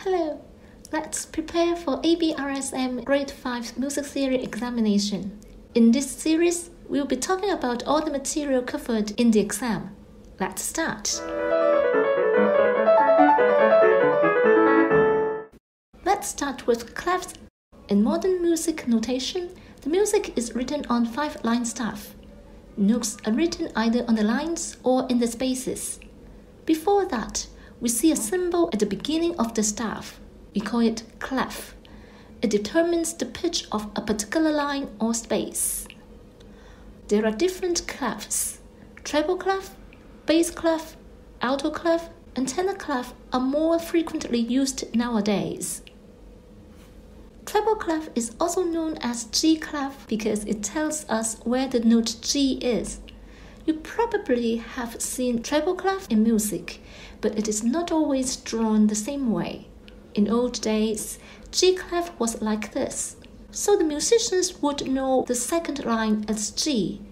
Hello, let's prepare for ABRSM Grade 5 Music Theory examination. In this series, we'll be talking about all the material covered in the exam. Let's start. Let's start with clefs. In modern music notation, the music is written on 5-line staff. Notes are written either on the lines or in the spaces. Before that, we see a symbol at the beginning of the staff. We call it clef. It determines the pitch of a particular line or space. There are different clefs. Treble clef, bass clef, alto clef, and tenor clef are more frequently used nowadays. Treble clef is also known as G clef because it tells us where the note G is. You probably have seen treble clef in music, but it is not always drawn the same way. In old days, G clef was like this, so the musicians would know the second line as G.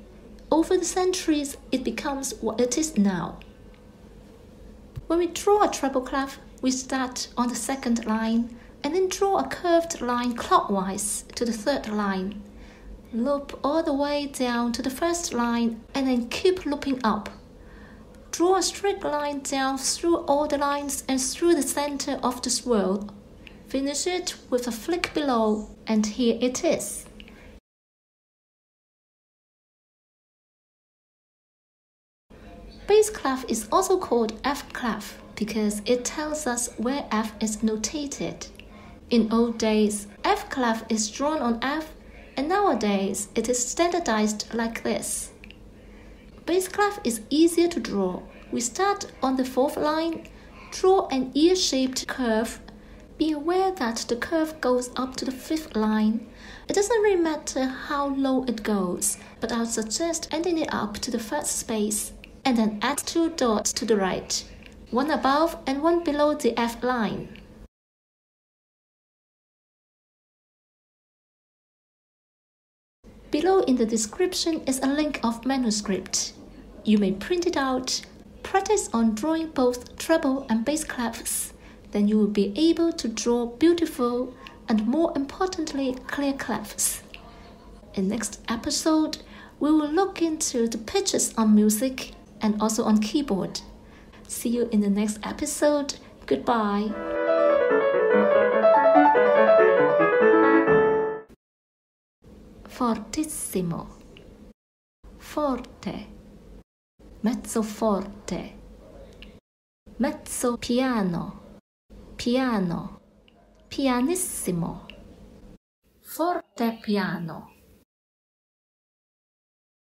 Over the centuries, it becomes what it is now. When we draw a treble clef, we start on the second line and then draw a curved line clockwise to the third line. Loop all the way down to the first line and then keep looping up. Draw a straight line down through all the lines and through the center of the swirl. Finish it with a flick below, and here it is. Bass clef is also called F clef because it tells us where F is notated. In old days, F clef is drawn on F, and nowadays it is standardized like this. Bass clef is easier to draw. We start on the fourth line, draw an ear-shaped curve. Be aware that the curve goes up to the fifth line. It doesn't really matter how low it goes, but I'll suggest ending it up to the first space, and then add 2 dots to the right, one above and one below the F line. Below in the description is a link of Manuscript. You may print it out, practice on drawing both treble and bass clefs, then you will be able to draw beautiful and, more importantly, clear clefs. In next episode, we will look into the pitches on music and also on keyboard. See you in the next episode. Goodbye. Fortissimo, forte, mezzo forte, mezzo piano, piano, pianissimo, forte piano.